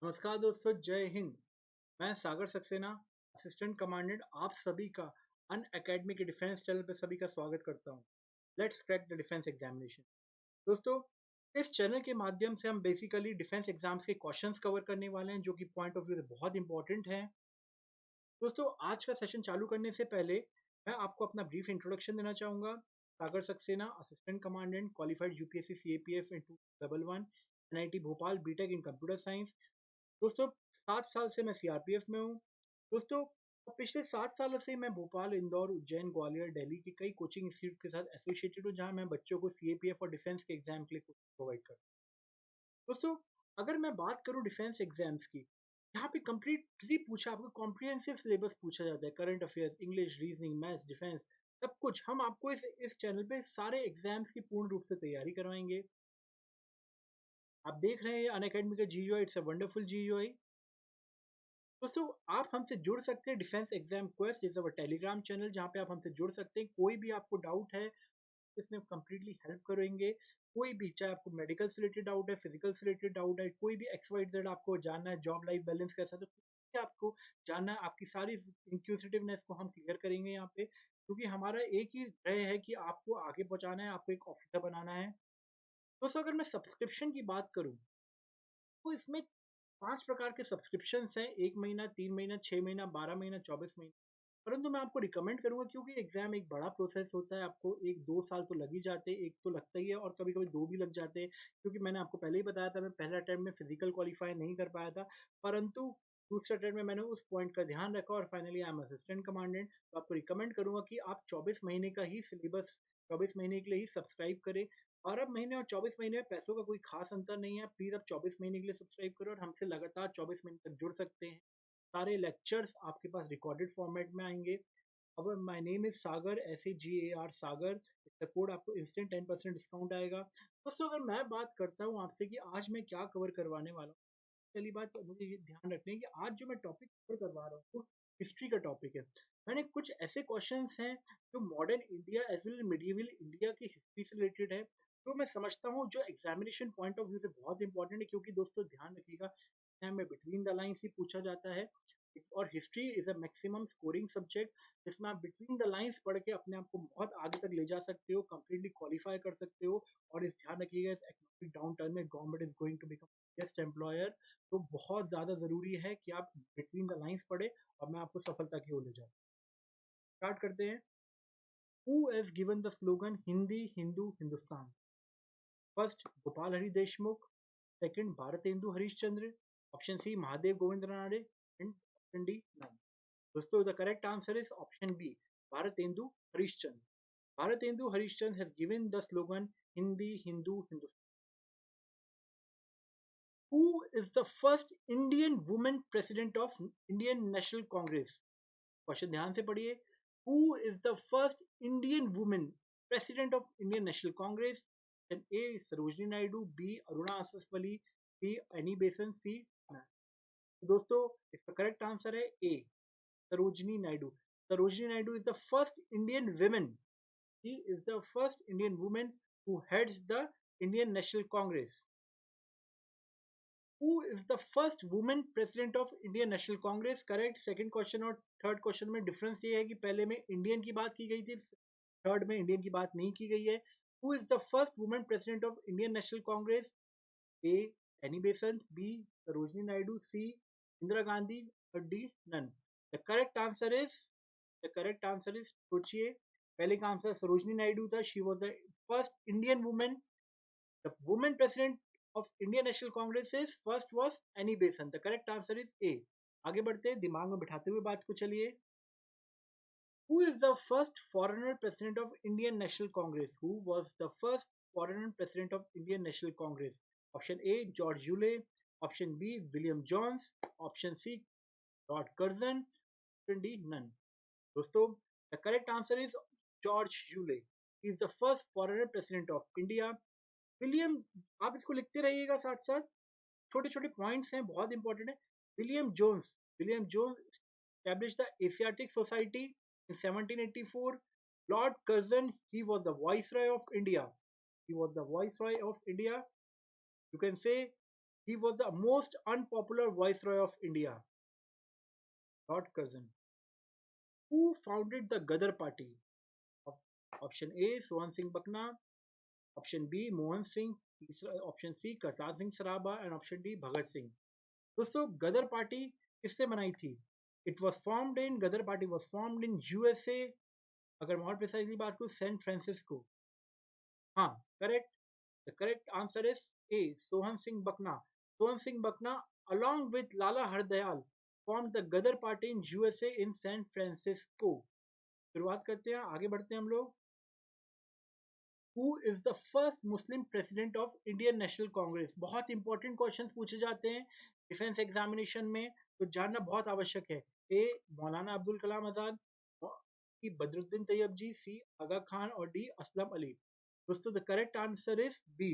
नमस्कार दोस्तों, जय हिंद। मैं सागर सक्सेना, असिस्टेंट कमांडेंट, आप सभी का अन अकेडमी के डिफेंस चैनल पर सभी का स्वागत करता हूं। Let's crack the defence examination. दोस्तों, इस चैनल के माध्यम से हम बेसिकली डिफेंस एग्जाम्स के क्वेश्चंस कवर करने वाले हैं जो कि पॉइंट ऑफ व्यू से बहुत इंपॉर्टेंट हैं। दोस्तों, आज का सेशन चालू करने से पहले मैं आपको अपना ब्रीफ इंट्रोडक्शन देना चाहूँगा। Sagar Saxena, assistant commandant, qualified UPSC CAPF in 2011, NIT Bhopal, BTech in computer science. दोस्तों, 7 साल से मैं सीआरपीएफ में हूँ। दोस्तों, पिछले 7 सालों से मैं भोपाल, इंदौर, उज्जैन, ग्वालियर, दिल्ली की कई कोचिंग इंस्टीट्यूट के साथ एसोसिएटेड हूँ, जहाँ मैं बच्चों को सीएपीएफ और डिफेंस के एग्जाम के लिए कोचिंग प्रोवाइड करता हूँ। दोस्तों, अगर मैं बात करूँ डिफेंस एग्जाम्स की, यहाँ पे कंप्लीटली पूछा, आपको कॉम्प्रिहेंसिव सिलेबस पूछा जाता है। Current affairs, English, reasoning, maths, defence, सब कुछ हम आपको इस चैनल पे सारे एग्जाम्स की पूर्ण रूप से तैयारी करवाएंगे। आप देख रहे हैं अनअकैडमी का GUI, it's a wonderful GUI. दोस्तों, आप हमसे जुड़ सकते हैं। Defence exam quest is our Telegram channel, जहाँ पे आप हमसे जुड़ सकते हैं। कोई भी आपको डाउट है, इसमें कंप्लीटली हेल्प करेंगे। कोई भी, चाहे आपको मेडिकल से रिलेटेड डाउट है, फिजिकल से रिलेटेड डाउट है, कोई भी एक्स वाई जेड आपको जानना है, जॉब लाइफ बैलेंस कैसा, तो कुछ भी आपको जानना है, आपकी सारी इंक्यूसिटिवनेस को हम क्लियर करेंगे यहाँ पे। क्योंकि हमारा एक ही ध्येय है कि आपको आगे पहुंचाना है, आपको एक ऑफिसर बनाना है। दोस्तों, अगर मैं सब्सक्रिप्शन की बात करूँ, तो इसमें 5 प्रकार के सब्सक्रिप्शंस हैं। 1 महीना, 3 महीना, 6 महीना, 12 महीना, 24 महीना। परंतु मैं आपको रिकमेंड करूँगा, क्योंकि एग्ज़ाम एक बड़ा प्रोसेस होता है, आपको 1-2 साल तो लग ही जाते हैं, 1 तो लगता ही है और कभी-कभी 2 भी लग जाते हैं। क्योंकि मैंने आपको पहले ही बताया था, मैं पहले अटेम्प्ट में फिज़िकल क्वालीफाई नहीं कर पाया था, परंतु दूसरे अटेम्प्ट में मैंने उस पॉइंट का ध्यान रखा और finally I am assistant commandant. तो आपको रिकमेंड करूँगा कि आप 24 महीने का ही सिलेबस, 24 महीने के लिए ही सब्सक्राइब करें। 12 महीने और 24 महीने में पैसों का कोई खास अंतर नहीं है। प्लीज़ आप 24 महीने के लिए सब्सक्राइब करें और हमसे लगातार 24 महीने तक जुड़ सकते हैं। सारे लेक्चर्स आपके पास रिकॉर्डेड फॉर्मेट में आएंगे। अब my name is Sagar, SAGAR सागर। इसका कोड आपको इंस्टेंट 10% डिस्काउंट आएगा। दोस्तों, अगर मैं बात करता हूँ आपसे कि आज मैं क्या कवर करवाने वाला हूँ, पहली बात तो मुझे ये ध्यान रखनी है कि आज जो मैं टॉपिक कवर करवा रहा हूँ वो हिस्ट्री का टॉपिक है। मैंने कुछ ऐसे क्वेश्चंस हैं जो modern India as well medieval India की हिस्ट्री से रिलेटेड है, जो मैं समझता हूँ जो एग्जामिनेशन पॉइंट ऑफ व्यू से बहुत इंपॉर्टेंट है। क्योंकि दोस्तों, ध्यान रखिएगा, एग्जाम में बिटवीन द लाइन्स ही पूछा जाता है और history is a maximum scoring subject, जिसमें आप बिटवीन द लाइन्स पढ़ के अपने आप को बहुत आगे तक ले जा सकते हो, कंप्लीटली क्वालिफाई कर सकते हो। और इस ध्यान रखिएगा, इस इकोनॉमिक डाउन टर्न में government is going to become best employer. तो बहुत ज़्यादा ज़रूरी है कि आप बिटवीन द लाइन्स पढ़े और मैं आपको सफलता की ओर ले जाऊँ। स्टार्ट करते हैं। Who has given the slogan Hindi Hindu Hindustan? First, Gopal Hari Deshmukh. Second, Bharatendu Harishchandra. Option C, Mahadev Govind Ranade. And option D, none. दोस्तों, the correct answer is option B, Bharatendu Harishchandra. Bharatendu Harishchandra has given the slogan Hindi Hindu Hindustan. Who is the first Indian woman president of Indian National Congress? Question ध्यान से पढ़िए। Who is the first Indian woman president of Indian National Congress? A. Sarojini Naidu, B. Aruna Asaf Ali, C. Annie Besant, C. दोस्तों, इसका correct answer है A. Sarojini Naidu. Sarojini Naidu is the first Indian women. She is the first Indian woman who heads the Indian National Congress. Who is the first woman president of Indian National Congress? Correct. Second question और third question में difference ये है कि पहले में Indian की बात की गई थी, थर्ड में इंडियन की बात नहीं की गई है। Who is the first woman president of Indian National Congress? A. Annie Besant, B. Sarojini Naidu, C. Indira Gandhi और D. None. The correct answer is सोचिए। पहले का आंसर सरोजनी नायडू था। She was the first Indian women. The woman president of Indian National Congress is first was Annie Besant. The correct answer is A. आगे बढ़ते हैं, दिमाग में बिठाते हुए बात को चलिए। Who is the first foreigner president of Indian National Congress? Who was the first foreigner president of Indian National Congress? Option A, George Hewley. Option B, William Jones. Option C, Lord Curzon. Option D, none. दोस्तों, the correct answer is George Hewley. He is the first foreigner president of India. William, आप इसको लिखते रहिएगा साथ साथ, छोटे छोटे points हैं, बहुत इंपॉर्टेंट है। William Jones established the Asiatic Society in 1784. Lord Curzon, he was the Viceroy of India. You can say He was the most unpopular viceroy of India. Lord Curzon. Who founded the Gadar Party? Op- Option A, Sohan Singh Bakna. Option B, Mohan Singh. Option C, Kartar Singh Saraba. And option D, Bhagat Singh. दोस्तों गदर party किससे बनाई थी? Ghadar party was formed in USA. अगर मैं और precisely बात करूं, San Francisco. हाँ, correct. The correct answer is A, Sohan Singh Bakna. Sohan Singh Bakna along with Lala Hardayal formed the Gadar party in USA in San Francisco. शुरुआत करते हैं, आगे बढ़ते हैं हम लोग. Who is the first Muslim president of Indian National Congress? बहुत इंपॉर्टेंट क्वेश्चंस पूछे जाते हैं डिफेंस एग्जामिनेशन में, तो जानना बहुत आवश्यक है. ए, मौलाना अब्दुल कलाम आजाद. सी, बदरुद्दीन तैयब जी. सी, आगा खान. और डी, असलम अली. दोस्तों the correct answer is B,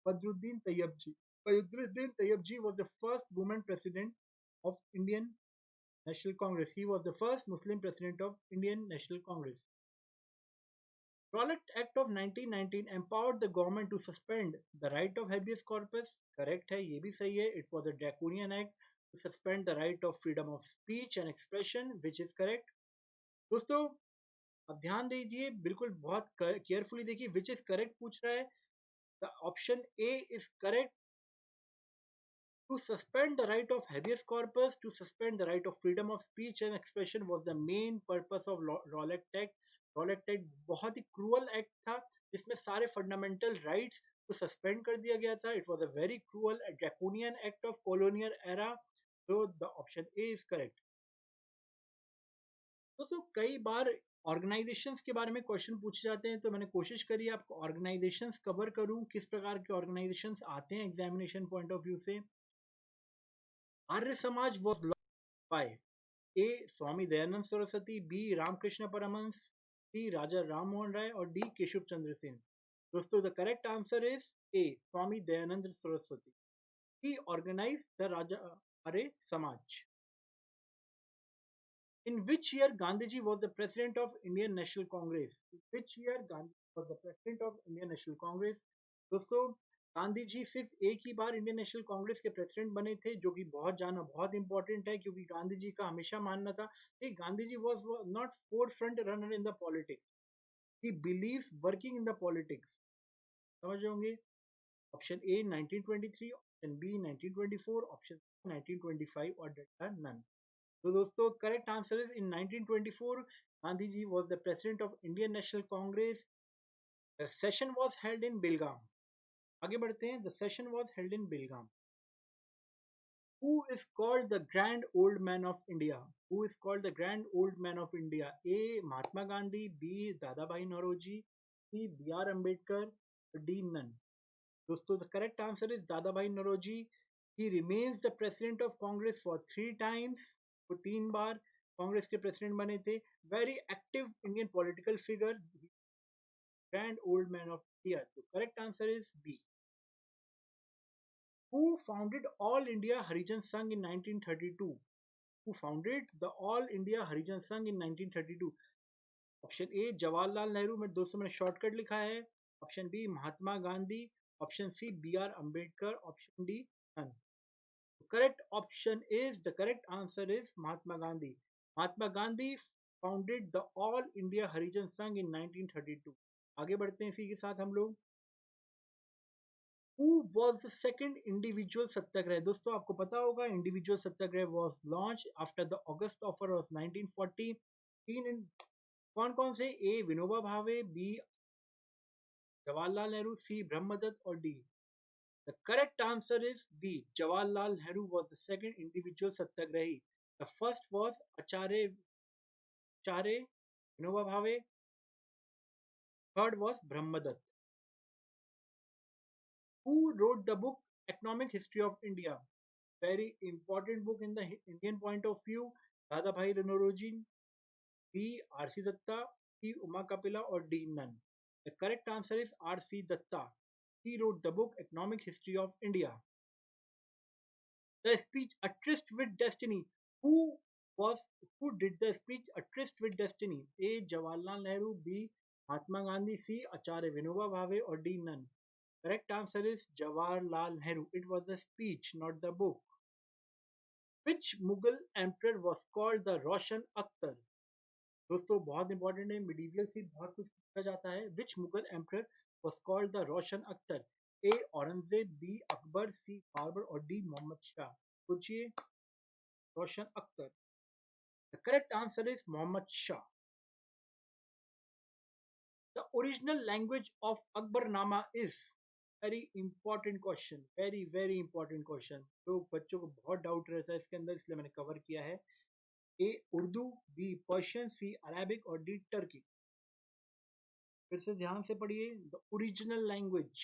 Badruddin Tyabji. Badruddin Tayyib was the first woman president of Indian National Congress. He was the first Muslim president of Indian National Congress. Rowlatt Act of 1919 empowered the government to suspend the right of habeas corpus. Correct है, ये भी सही है. It was a draconian act to suspend the right of freedom of speech and expression, which is correct. दोस्तों अब ध्यान दीजिए, बिल्कुल बहुत केयरफुली देखिए. विच इज करेक्ट पूछ रहा है. The option A is correct. To suspend the right of habeas corpus, to suspend the right of freedom of speech and expression was the main purpose of Rowlatt Act. Rowlatt Act बहुत ही cruel act था जिसमें सारे fundamental rights को suspend कर दिया गया था. It was a very cruel draconian act of colonial era. So the option A is correct. दोस्तों कई बार ऑर्गेनाइजेशंस के बारे में क्वेश्चन पूछे जाते हैं, तो मैंने कोशिश करी आपको ऑर्गेनाइजेशंस कवर करूं, किस प्रकार के ऑर्गेनाइजेशंस आते हैं एग्जामिनेशन पॉइंट ऑफ व्यू से. Arya Samaj was launched by A. Swami Dayanand Saraswati. B. Ramakrishna Paramhans. C. राजा राम मोहन राय. और D. केशव चंद्र सेन. दोस्तों the correct answer is A. Swami Dayanand Saraswati. He organized the Raja Arya Samaj. In which year Gandhiji was the president of Indian National Congress? In which year Gandhi was the president of Indian National Congress? दोस्तों गांधी जी सिर्फ एक ही बार Indian National Congress के president बने थे, जो कि बहुत जानना बहुत इंपॉर्टेंट है, क्योंकि गांधी जी का हमेशा मानना था कि Gandhi ji was not forefront runner in the politics. He believes working in the politics. समझ होंगे. Option A 1923, option B 1924, option 1925 और डेटा नन. तो दोस्तों correct answer is in 1924 Gandhi ji was the president of Indian National Congress. The session was held in Belgaum. आगे बढ़ते हैं. The session was held in Belgaum. Who is called the grand old man of India? Who is called the grand old man of India? A. Mahatma Gandhi. B. Dadabhai Naoroji. C. B.R. Ambedkar. D. None. दोस्तों the correct answer is Dadabhai Naoroji. He remains the president of Congress for 3 times. वो 3 बार कांग्रेस के president बने थे. Very active Indian political figure, grand old man of India. तो correct answer is B. Who founded All India Harijan Sangh in 1932? Who founded the All India Harijan Sangh in 1932? Option A Jawaharlal Nehru. में दोस्तों मैंने shortcut लिखा है. Option B Mahatma Gandhi. Option C B R Ambedkar. Option D none. Correct option is, the correct answer is Mahatma Gandhi. Mahatma Gandhi founded the All India Harijan Sangh in 1932. आगे बढ़ते हैं इसी के साथ हम लोग. Who was the second individual सत्याग्रह? दोस्तों आपको पता होगा individual Satyagraha was launched after the August offer of 1940. कौन कौन से? ए विनोबा भावे, बी जवाहरलाल नेहरू, सी ब्रह्मदत्त और D. The correct answer is B. Jawaharlal Nehru was the second individual satyagrahi. The first was Acharya Vinoba Bhave. Third was Brahmadatta. Who wrote the book Economic History of India? Very important book in the Indian point of view. Dadabhai Naoroji, B. R.C. Datta, C. Uma Kapila or D. None. The correct answer is R.C. Datta. He wrote the book Economic History of India. The speech A Tryst with Destiny. Who was who did the speech A Tryst with Destiny? A. Jawaharlal Nehru, B. Mahatma Gandhi, C. Acharya Vinoba Bhave or D. None. Correct answer is Jawaharlal Nehru. It was the speech, not the book. Which Mughal emperor was called the Roshan Akhtar? दोस्तों बहुत important है, medieval से बहुत कुछ पूछा जाता है. Which Mughal emperor was called the Roshan Akhtar? A Aurangzeb, B Akbar, C Babar और डी मोहम्मद शाह. सोचिए. Roshan Akhtar. The correct answer is Mohammad Shah. The original language of Akbarnama is. Very important question, very very important question. तो बच्चों को बहुत डाउट रहता है इसके अंदर, इसलिए मैंने कवर किया है. ए उर्दू, बी पर्शियन, सी अरेबिक और डी टर्की. फिर से ध्यान से पढ़िए. The original language,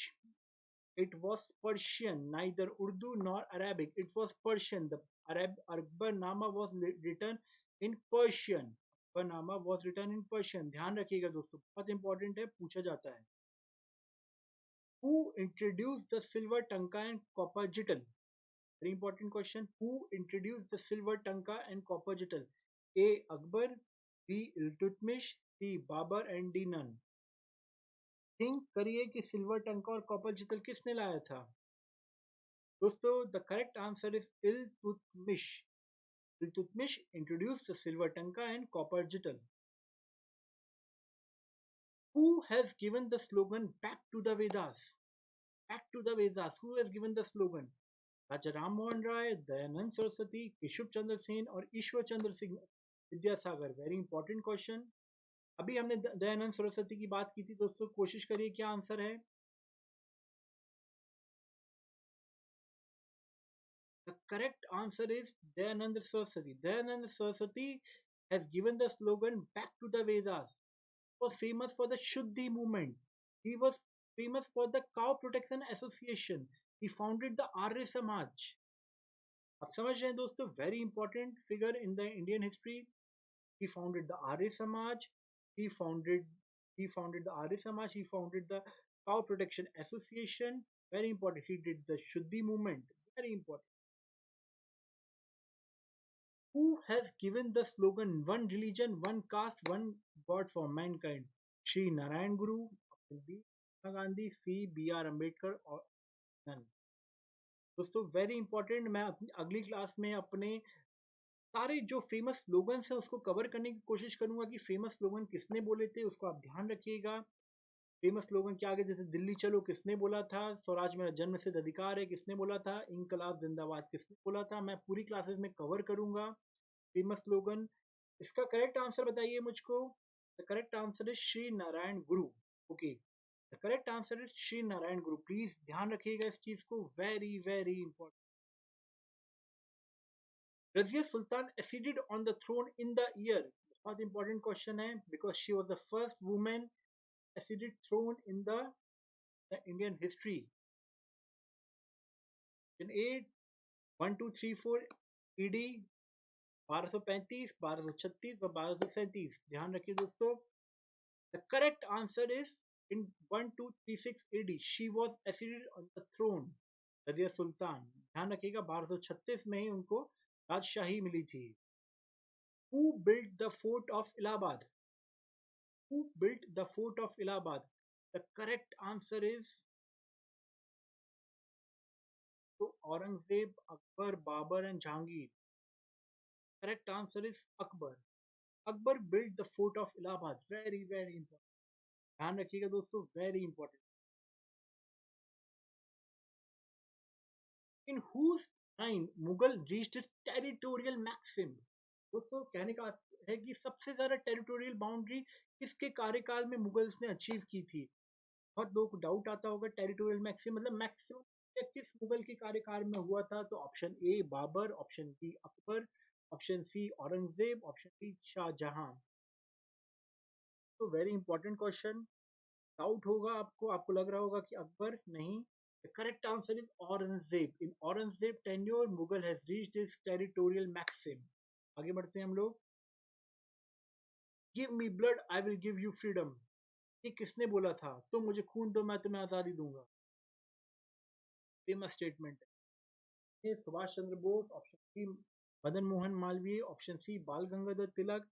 it was Persian, neither Urdu nor Arabic. It was Persian. The Akbarnama was written in Persian. Akbarnama was written in Persian. ध्यान रखिएगा दोस्तों, बहुत इंपॉर्टेंट है, पूछा जाता है. Who introduced the silver tanka and copper jittle? Very important question. Who introduced the silver tanka and copper jittle? A. Akbar, B. Iltutmish, C. Babar and D. None. Think करिए कि सिल्वर टंका और copper जितल किसने लाया था. दोस्तों the correct answer is Iltutmish. Iltutmish introduced the silver tanka and copper jital. Who has given the slogan back to the Vedas? Back to the Vedas. Who has given the slogan? Raja Ram Mohan Roy, Dayanand Saraswati, Keshav Chandra Sen और Ishwar Chandra Singh Vidyasagar. Very important question. अभी हमने दयानंद सरस्वती की बात की थी दोस्तों. कोशिश करिए क्या आंसर है. The correct answer is Dayananda Saraswati. Dayananda Saraswati has given the slogan back to the Vedas. He was famous for the Shuddhi movement. He was famous for the Cow Protection Association. He founded the Arya Samaj. आप समझ रहे हैं दोस्तों, very important figure in the Indian history. He founded the Arya Samaj. He founded the Arya Samaj. He founded the Cow Protection Association. Very important. He did the Shuddhi movement. Very important. Who has given the slogan "One religion, one caste, one God for mankind"? Sri Narayan Guru, option B, Mahatma Gandhi, C, B.R. Ambedkar और none. दोस्तों very important. मैं अपनी अगली class में अपने सारे जो famous slogans हैं उसको कवर करने की कोशिश करूंगा कि फेमस स्लोगन किसने बोले थे, उसको आप ध्यान रखिएगा. फेमस स्लोगन क्या आगे, जैसे दिल्ली चलो किसने बोला था, स्वराज मेरा जन्म सिद्ध अधिकार है किसने बोला था, इंकलाब जिंदाबाद किसने बोला था. मैं पूरी क्लासेस में कवर करूंगा फेमस स्लोगन. इसका करेक्ट आंसर बताइए मुझको. The correct answer is Shri Narayan Guru. Okay, the correct answer is Shri Narayan Guru. Please ध्यान रखिएगा इस चीज को, very very important. Razia Sultan acceded on the throne in the year. बहुत इंपॉर्टेंट क्वेश्चन है, because she was the first women acceded throne in the Indian history. In 8 1 2 3 4 ED, 1235, 1236 और 1237. ध्यान रखिए दोस्तों. The correct answer is in 1236 AD. She was acceded on the throne. Razia Sultan. ध्यान रखिएगा 1236 में ही उनको राजशाही मिली थी. Who built the fort of Allahabad? Who built the fort of Allahabad? The correct answer is Aurangzeb, Akbar, Babur and Jahangir. Correct answer is Akbar. Akbar built the fort of Allahabad. Very very important. ध्यान रखिएगा दोस्तों, very important. In whose time Mughal reached its territorial maximum? दोस्तों कहने का है कि सबसे ज्यादा टेरिटोरियल बाउंड्री किसके कार्यकाल में मुगल्स ने अचीव की थी. बहुत लोग को डाउट आता होगा टेरिटोरियल मैक्सिमम मतलब मैक्सिमम किस मुगल के कार्यकाल में हुआ था. तो option A Babur, option B Akbar, option C Aurangzeb, option D Shahjahan. तो वेरी इंपॉर्टेंट क्वेश्चन. डाउट होगा आपको, आपको लग रहा होगा कि अकबर नहीं. The correct answer is Aurangzeb. In Aurangzeb tenure, Mughal has reached its territorial maximum. आगे बढ़ते हैं हम लोग. Give me blood, I will give you freedom. ये किसने बोला था? तुम मुझे खून दो मैं तुम्हें आजादी दूंगा. फेमस स्टेटमेंट है. Subhash Chandra Bose, option B Madan Mohan Malviya, option C Bal Gangadhar Tilak,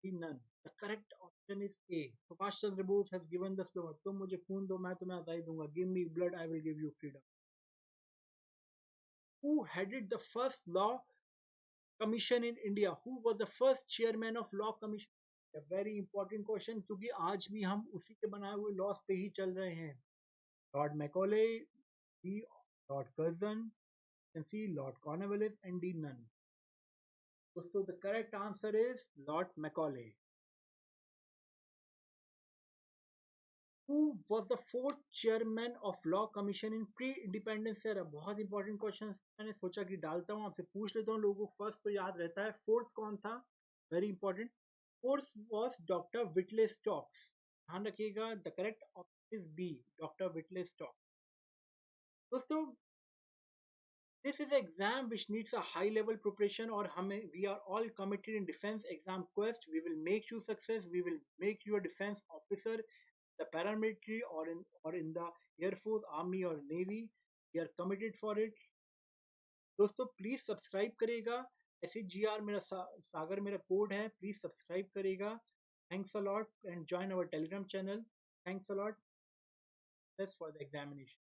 D none. The correct option is A. Subhash Chandra Bose has given the slogan, तुम मुझे खून दो मैं तुम्हें आज़ादी दूंगा. Give me blood, I will give you freedom. Who headed the first law commission in India? Who was the first chairman of law commission? A very important question क्योंकि आज भी हम उसी के बनाए हुए लॉस पे ही चल रहे हैं. Lord Macaulay, B. Lord Curzon, and C. Lord Cornwallis, and D. None. दोस्तों, the correct answer is Lord Macaulay. Who was the fourth chairman of Law Commission in pre-independence era? बहुत इंपॉर्टेंट क्वेश्चन मैंने सोचा कि डालता हूँ आपसे पूछ लेता हूँ. लोगों को फर्स्ट तो याद रहता है, फोर्थ कौन था? Very important. Fourth was doctor Whitley Stokes. ध्यान रखिएगा, the correct option is B, doctor Whitley Stokes. दोस्तों, this is an exam which needs a high level preparation और हमें we are all committed in defense exam quest. We will make you success. We will make you a defense officer, the paramilitary or in the Air Force, Army or Navy. We are committed for it. दोस्तों please subscribe करेगा. SEGR मेरा सागर मेरा code है, please subscribe करेगा. Thanks a lot and join our Telegram channel. Thanks a lot. That's for the examination.